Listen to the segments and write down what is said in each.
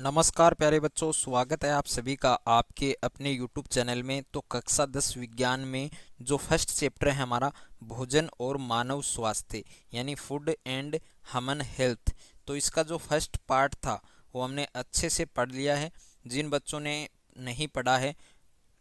नमस्कार प्यारे बच्चों, स्वागत है आप सभी का आपके अपने YouTube चैनल में। तो कक्षा 10 विज्ञान में जो फर्स्ट चैप्टर है हमारा भोजन और मानव स्वास्थ्य यानी फूड एंड ह्यूमन हेल्थ, तो इसका जो फर्स्ट पार्ट था वो हमने अच्छे से पढ़ लिया है। जिन बच्चों ने नहीं पढ़ा है,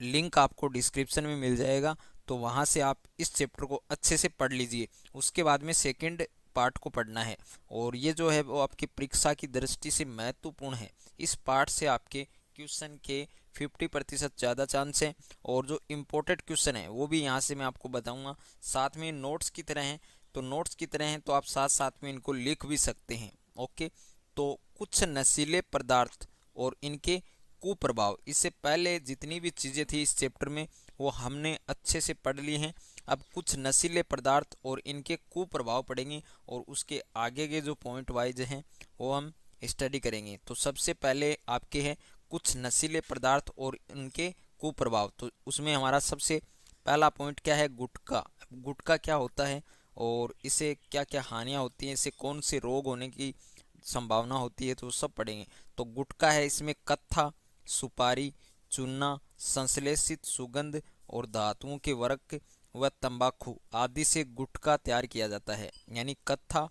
लिंक आपको डिस्क्रिप्शन में मिल जाएगा, तो वहाँ से आप इस चैप्टर को अच्छे से पढ़ लीजिए। उसके बाद में सेकंड पार्ट को पढ़ना है और ये जो है वो आपकी परीक्षा की दृष्टि से महत्वपूर्ण है। इस पार्ट से आपके क्वेश्चन के 50% ज़्यादा चांस हैं और जो इम्पोर्टेंट क्वेश्चन है वो भी यहाँ से मैं आपको बताऊँगा। साथ में नोट्स की तरह हैं, तो नोट्स की तरह हैं तो आप साथ साथ में इनको लिख भी सकते हैं। ओके, तो कुछ नशीले पदार्थ और इनके कुप्रभाव, इससे पहले जितनी भी चीज़ें थी इस चैप्टर में वो हमने अच्छे से पढ़ ली हैं। अब कुछ नशीले पदार्थ और इनके कुप्रभाव पढ़ेंगे और उसके आगे के जो पॉइंट वाइज हैं वो हम स्टडी करेंगे। तो सबसे पहले आपके हैं कुछ नशीले पदार्थ और इनके कुप्रभाव। तो उसमें हमारा सबसे पहला पॉइंट क्या है? गुटखा। गुटखा क्या होता है और इसे क्या क्या हानियाँ होती हैं, इससे कौन से रोग होने की संभावना होती है, तो सब पढ़ेंगे। तो गुटखा है, इसमें कत्था, सुपारी, चूना, संश्लेषित सुगंध और धातुओं के वर्क व तंबाकू आदि से गुटखा तैयार किया जाता है। यानी कत्था,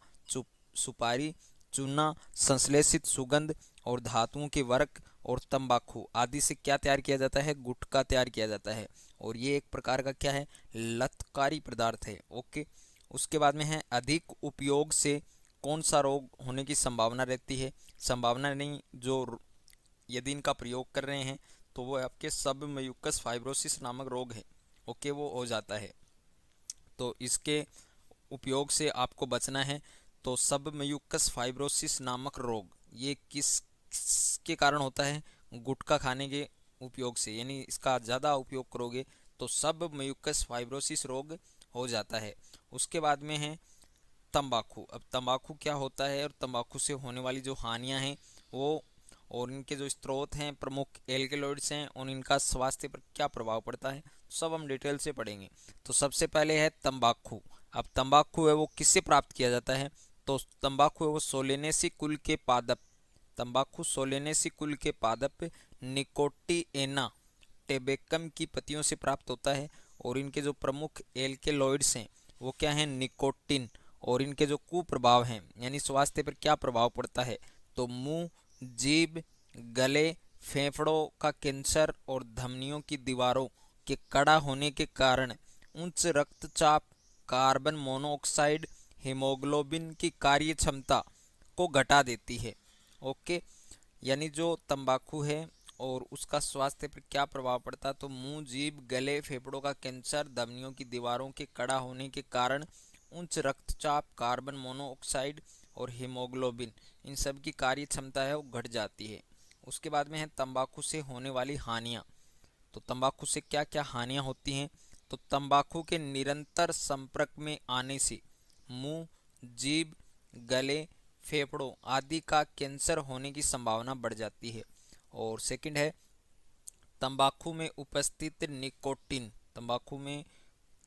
सुपारी, चूना, संश्लेषित सुगंध और धातुओं के वर्क और तंबाकू आदि से क्या तैयार किया जाता है? गुटखा तैयार किया जाता है। और ये एक प्रकार का क्या है? लतकारी पदार्थ है। ओके, उसके बाद में है अधिक उपयोग से कौन सा रोग होने की संभावना रहती है? संभावना नहीं, जो यदि इनका प्रयोग कर रहे हैं तो वो आपके सब म्यूकस फाइब्रोसिस नामक रोग है। ओके, वो हो जाता है, तो इसके उपयोग से आपको बचना है। तो सब म्यूकस फाइब्रोसिस नामक रोग ये किसके कारण होता है? गुटखा खाने के उपयोग से, यानी इसका ज़्यादा उपयोग करोगे तो सब म्यूकस फाइब्रोसिस रोग हो जाता है। उसके बाद में है तंबाकू। अब तंबाकू क्या होता है और तंबाकू से होने वाली जो हानियां हैं वो, और इनके जो स्रोत हैं, प्रमुख एल्केलॉइड्स हैं और इनका स्वास्थ्य पर क्या प्रभाव पड़ता है, सब हम डिटेल से पढ़ेंगे। तो सबसे पहले है तंबाकू। अब तंबाकू है वो किससे प्राप्त किया जाता है? तो तंबाकू है वो सोलेनेसी कुल के पादप, तंबाकू सोलेनेसी कुल के पादप निकोटिएना टेबेकम की पत्तियों से प्राप्त होता है। और इनके जो प्रमुख एल्केलॉइड्स हैं वो क्या हैं? निकोटिन। और इनके जो कुप्रभाव हैं यानी स्वास्थ्य पर क्या प्रभाव पड़ता है, तो मुंह, जीभ, गले, फेफड़ों का कैंसर और धमनियों की दीवारों के कड़ा होने के कारण उच्च रक्तचाप, कार्बन मोनोऑक्साइड, हीमोग्लोबिन की कार्य क्षमता को घटा देती है। ओके, यानी जो तंबाकू है और उसका स्वास्थ्य पर क्या प्रभाव पड़ता है, तो मुंह, जीभ, गले, फेफड़ों का कैंसर, धमनियों की दीवारों के कड़ा होने के कारण उच्च रक्तचाप, कार्बन मोनोऑक्साइड और हीमोग्लोबिन, इन सब की कार्य क्षमता है वो घट जाती है। उसके बाद में है तंबाकू से होने वाली हानियाँ। तो तंबाकू से क्या क्या हानियाँ होती हैं? तो तंबाकू के निरंतर संपर्क में आने से मुंह, जीभ, गले, फेफड़ों आदि का कैंसर होने की संभावना बढ़ जाती है। और सेकंड है तंबाकू में उपस्थित निकोटिन। तंबाकू में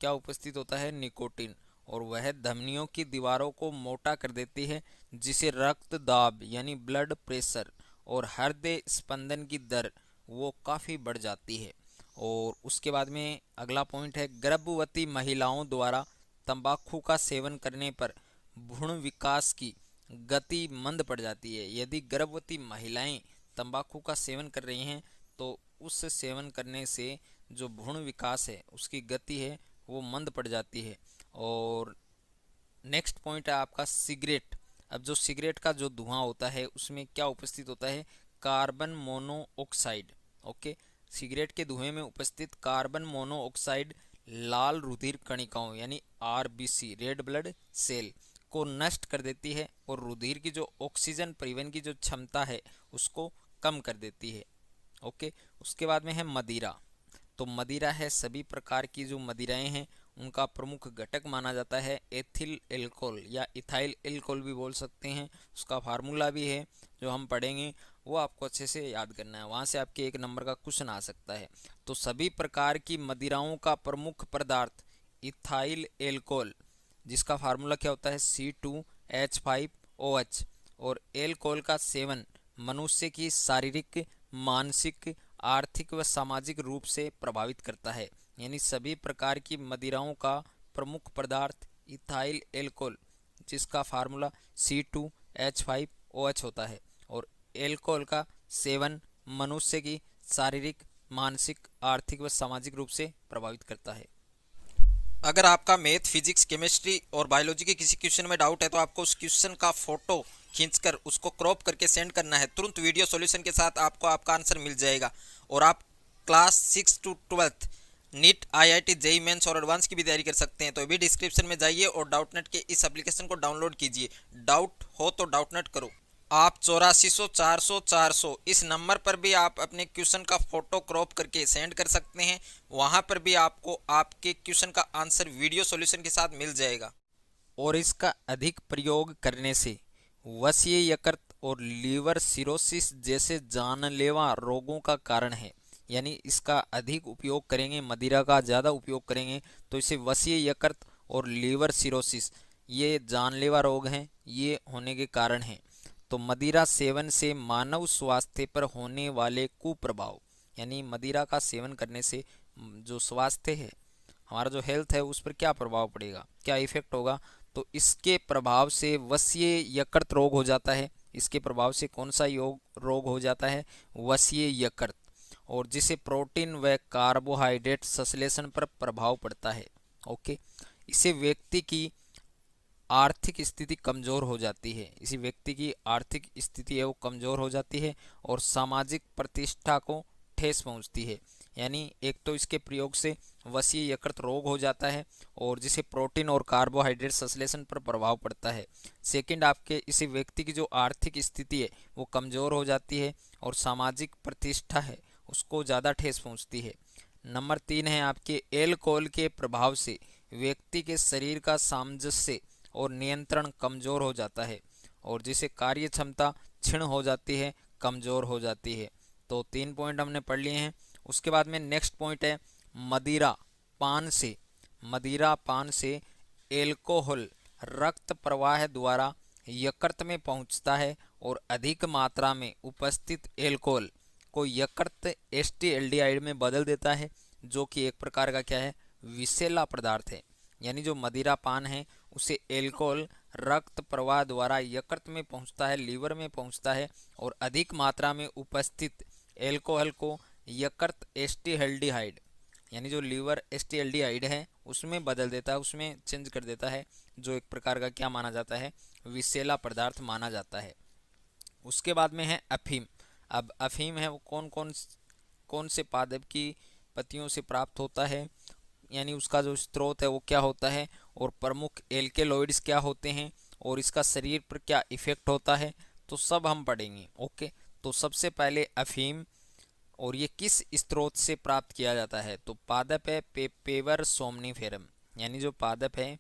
क्या उपस्थित होता है? निकोटिन, और वह धमनियों की दीवारों को मोटा कर देती है, जिसे रक्त दाब यानी ब्लड प्रेशर और हृदय स्पंदन की दर वो काफ़ी बढ़ जाती है। और उसके बाद में अगला पॉइंट है गर्भवती महिलाओं द्वारा तंबाकू का सेवन करने पर भ्रूण विकास की गति मंद पड़ जाती है। यदि गर्भवती महिलाएं तंबाकू का सेवन कर रही हैं तो उस सेवन करने से जो भ्रूण विकास है उसकी गति है वो मंद पड़ जाती है। और नेक्स्ट पॉइंट है आपका सिगरेट। अब जो सिगरेट का जो धुआं होता है उसमें क्या उपस्थित होता है? Carbon monoxide. ओके, सिगरेट के धुएं में उपस्थित कार्बन मोनोऑक्साइड लाल रुधिर कणिकाओं यानी आरबीसी, रेड ब्लड सेल को नष्ट कर देती है और रुधिर की जो ऑक्सीजन परिवहन की जो क्षमता है उसको कम कर देती है। ओके, उसके बाद में है मदिरा। तो मदिरा है सभी प्रकार की जो मदिराएं हैं उनका प्रमुख घटक माना जाता है एथिल एल्कोहल या इथाइल एल्कोहल भी बोल सकते हैं। उसका फार्मूला भी है जो हम पढ़ेंगे, वो आपको अच्छे से याद करना है, वहाँ से आपके 1 नंबर का क्वेश्चन आ सकता है। तो सभी प्रकार की मदिराओं का प्रमुख पदार्थ इथाइल एल्कोहल, जिसका फार्मूला क्या होता है? C2H5OH। और एल्कोहल का सेवन मनुष्य की शारीरिक, मानसिक, आर्थिक व सामाजिक रूप से प्रभावित करता है। यानी सभी प्रकार की मदिराओं का प्रमुख पदार्थ इथाइल एल्कोहल, जिसका फार्मूला C2H5OH होता है, और एल्कोहल का सेवन मनुष्य की शारीरिक, मानसिक, आर्थिक व सामाजिक रूप से प्रभावित करता है। अगर आपका मैथ, फिजिक्स, केमिस्ट्री और बायोलॉजी के किसी क्वेश्चन में डाउट है तो आपको उस क्वेश्चन का फोटो खींचकर उसको क्रॉप करके सेंड करना है। तुरंत वीडियो सॉल्यूशन के साथ आपको आपका आंसर मिल जाएगा। और आप class 6 to 12 NEET, IIT, JEE mains और एडवांस की भी तैयारी कर सकते हैं। तो अभी डिस्क्रिप्शन में जाइए और डाउटनेट के इस एप्लीकेशन को डाउनलोड कीजिए। डाउट हो तो डाउटनेट करो। आप 8400 400 400 इस नंबर पर भी आप अपने क्वेश्चन का फोटो क्रॉप करके सेंड कर सकते हैं। वहां पर भी आपको आपके क्वेश्चन का आंसर वीडियो सॉल्यूशन के साथ मिल जाएगा। और इसका अधिक प्रयोग करने से वसीय यकृत और लीवर सिरोसिस जैसे जानलेवा रोगों का कारण है। यानी इसका अधिक उपयोग करेंगे, मदिरा का ज़्यादा उपयोग करेंगे तो इसे वसीय यकृत और लीवर सिरोसिस, ये जानलेवा रोग हैं, ये होने के कारण हैं। तो मदिरा सेवन से मानव स्वास्थ्य पर होने वाले कुप्रभाव, यानी मदिरा का सेवन करने से जो स्वास्थ्य है, हमारा जो हेल्थ है, उस पर क्या प्रभाव पड़ेगा, क्या इफेक्ट होगा। तो इसके प्रभाव से वसीय यकृत रोग हो जाता है। इसके प्रभाव से कौन सा रोग हो जाता है? वसीय यकृत। और जिसे प्रोटीन व कार्बोहाइड्रेट संश्लेषण पर प्रभाव पड़ता है। ओके, इससे व्यक्ति की आर्थिक स्थिति कमज़ोर हो जाती है। इसी व्यक्ति की आर्थिक स्थिति है वो कमज़ोर हो जाती है और सामाजिक प्रतिष्ठा को ठेस पहुंचती है। यानी एक तो इसके प्रयोग से वसीय यकृत रोग हो जाता है और जिसे प्रोटीन और कार्बोहाइड्रेट संश्लेषण पर प्रभाव पड़ता है। सेकंड, आपके इसी व्यक्ति की जो आर्थिक स्थिति है वो कमज़ोर हो जाती है और सामाजिक प्रतिष्ठा है उसको ज़्यादा ठेस पहुंचती है। नंबर 3 है आपके एल्कोहल के प्रभाव से व्यक्ति के शरीर का सामंजस्य और नियंत्रण कमज़ोर हो जाता है और जिसे कार्य क्षमता क्षीण हो जाती है, कमज़ोर हो जाती है। तो 3 पॉइंट हमने पढ़ लिए हैं। उसके बाद में नेक्स्ट पॉइंट है मदिरा पान से एल्कोहल रक्त प्रवाह द्वारा यकृत में पहुंचता है और अधिक मात्रा में उपस्थित एल्कोहल को यकृत एसिटाल्डिहाइड में बदल देता है, जो कि एक प्रकार का क्या है? विषैला पदार्थ है। यानी जो मदिरा पान है उसे एल्कोहल रक्त प्रवाह द्वारा यकृत में पहुंचता है, लीवर में पहुंचता है और अधिक मात्रा में उपस्थित एल्कोहल को यकृत एसिटाल्डिहाइड, यानी जो लीवर एसिटाल्डिहाइड है उसमें बदल देता है, उसमें चेंज कर देता है, जो एक प्रकार का क्या माना जाता है? विषैला पदार्थ माना जाता है। उसके बाद में है अफीम। अब अफीम है वो कौन से पादप की पत्तियों से प्राप्त होता है, यानी उसका जो स्रोत है वो क्या होता है, और प्रमुख एल्केलॉइड्स क्या होते हैं और इसका शरीर पर क्या इफेक्ट होता है, तो सब हम पढ़ेंगे। ओके, तो सबसे पहले अफीम, और ये किस स्रोत से प्राप्त किया जाता है? तो पादप है पेपेवर सोमनीफेरम, यानी जो पादप है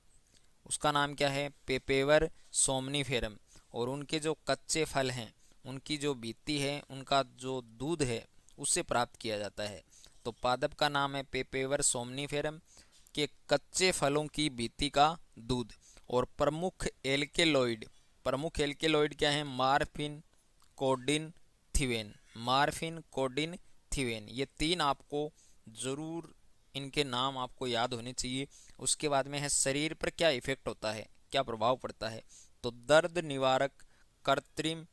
उसका नाम क्या है? पेपेवर सोमनीफेरम। और उनके जो कच्चे फल हैं, उनकी जो बीती है, उनका जो दूध है उससे प्राप्त किया जाता है। तो पादप का नाम है पेपेवर सोमनीफेरम के कच्चे फलों की बीती का दूध। और प्रमुख एल्केलॉइड क्या है? Morphine, codeine, thebaine. ये 3 आपको जरूर इनके नाम आपको याद होने चाहिए। उसके बाद में है शरीर पर क्या इफेक्ट होता है, क्या प्रभाव पड़ता है? तो दर्द निवारक, कृत्रिम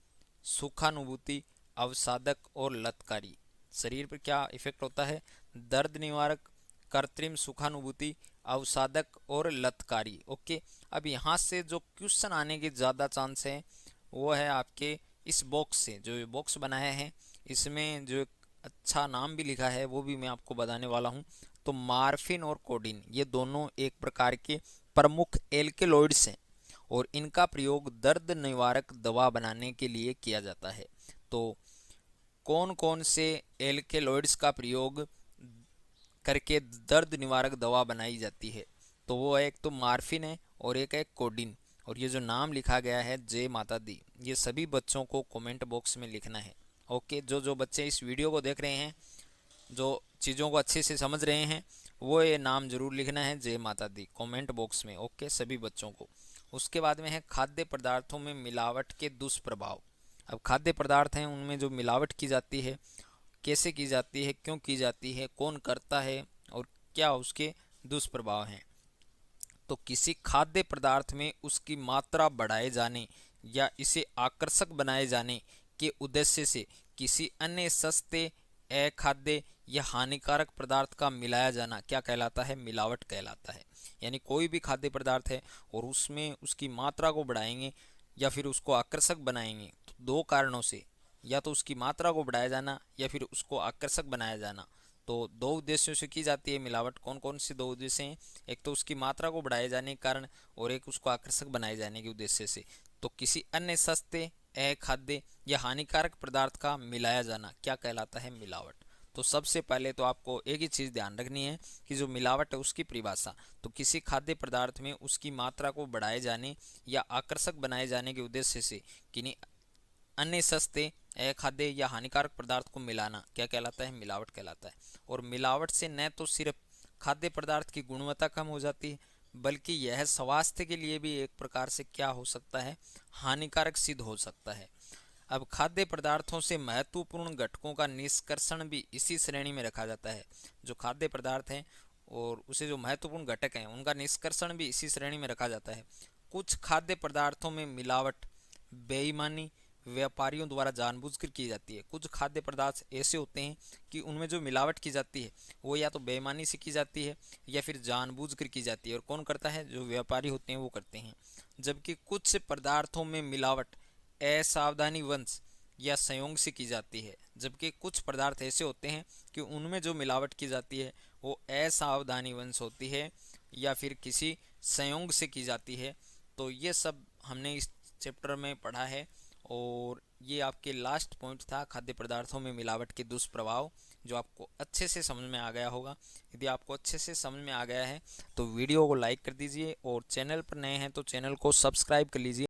सुखानुभूति, अवसादक और लतकारी। शरीर पर क्या इफेक्ट होता है? दर्द निवारक, कृत्रिम सुखानुभूति, अवसादक और लतकारी। ओके, अब यहाँ से जो क्वेश्चन आने के ज़्यादा चांस हैं वो है आपके इस बॉक्स से, जो ये बॉक्स बनाया है इसमें जो एक अच्छा नाम भी लिखा है वो भी मैं आपको बताने वाला हूँ। तो मार्फिन और कोडिन ये दोनों एक प्रकार के प्रमुख एल्केलॉइड्स हैं और इनका प्रयोग दर्द निवारक दवा बनाने के लिए किया जाता है। तो कौन कौन से एल्केलॉइड्स का प्रयोग करके दर्द निवारक दवा बनाई जाती है? तो वो है एक तो मार्फिन है और एक है कोडिन। और ये जो नाम लिखा गया है जय माता दी, ये सभी बच्चों को कमेंट बॉक्स में लिखना है। ओके, जो बच्चे इस वीडियो को देख रहे हैं, जो चीज़ों को अच्छे से समझ रहे हैं, वो ये नाम जरूर लिखना है जय माता दी कमेंट बॉक्स में। ओके, सभी बच्चों को। उसके बाद में है खाद्य पदार्थों में मिलावट के दुष्प्रभाव। अब खाद्य पदार्थ हैं उनमें जो मिलावट की जाती है, कैसे की जाती है, क्यों की जाती है, कौन करता है और क्या उसके दुष्प्रभाव हैं। तो किसी खाद्य पदार्थ में उसकी मात्रा बढ़ाए जाने या इसे आकर्षक बनाए जाने के उद्देश्य से किसी अन्य सस्ते, अखाद्य या हानिकारक पदार्थ का मिलाया जाना क्या कहलाता है? मिलावट कहलाता है। यानी कोई भी खाद्य पदार्थ है और उसमें उसकी मात्रा को बढ़ाएंगे या फिर उसको आकर्षक बनाएंगे, तो दो कारणों से, या तो उसकी मात्रा को बढ़ाया जाना या फिर उसको आकर्षक बनाया जाना, तो दो उद्देश्यों से की जाती है मिलावट। कौन कौन से दो उद्देश्य हैं? एक तो उसकी मात्रा को बढ़ाए जाने के कारण और एक उसको आकर्षक बनाए जाने के उद्देश्य से। तो किसी अन्य सस्ते, अखाद्य या हानिकारक पदार्थ का मिलाया जाना क्या कहलाता है? मिलावट। तो सबसे पहले तो आपको एक ही चीज़ ध्यान रखनी है कि जो मिलावट है उसकी परिभाषा। तो किसी खाद्य पदार्थ में उसकी मात्रा को बढ़ाए जाने या आकर्षक बनाए जाने के उद्देश्य से किन्हीं अन्य सस्ते, अखाद्य या हानिकारक पदार्थ को मिलाना क्या कहलाता है? मिलावट कहलाता है। और मिलावट से न तो सिर्फ खाद्य पदार्थ की गुणवत्ता कम हो जाती है, बल्कि यह स्वास्थ्य के लिए भी एक प्रकार से क्या हो सकता है? हानिकारक सिद्ध हो सकता है। अब खाद्य पदार्थों से महत्वपूर्ण घटकों का निष्कर्षण भी इसी श्रेणी में रखा जाता है। जो खाद्य पदार्थ हैं और उसे जो महत्वपूर्ण घटक हैं उनका निष्कर्षण भी इसी श्रेणी में रखा जाता है। कुछ खाद्य पदार्थों में मिलावट बेईमानी व्यापारियों द्वारा जानबूझकर की जाती है। कुछ खाद्य पदार्थ ऐसे होते हैं कि उनमें जो मिलावट की जाती है वो या तो बेईमानी से की जाती है या फिर जानबूझकर की जाती है। और कौन करता है? जो व्यापारी होते हैं वो करते हैं। जबकि कुछ पदार्थों में मिलावट असावधानीवश या संयोग से की जाती है। जबकि कुछ पदार्थ ऐसे होते हैं कि उनमें जो मिलावट की जाती है वो असावधानीवश होती है या फिर किसी संयोग से की जाती है। तो ये सब हमने इस चैप्टर में पढ़ा है और ये आपके लास्ट पॉइंट था खाद्य पदार्थों में मिलावट के दुष्प्रभाव, जो आपको अच्छे से समझ में आ गया होगा। यदि आपको अच्छे से समझ में आ गया है तो वीडियो को लाइक कर दीजिए और चैनल पर नए हैं तो चैनल को सब्सक्राइब कर लीजिए।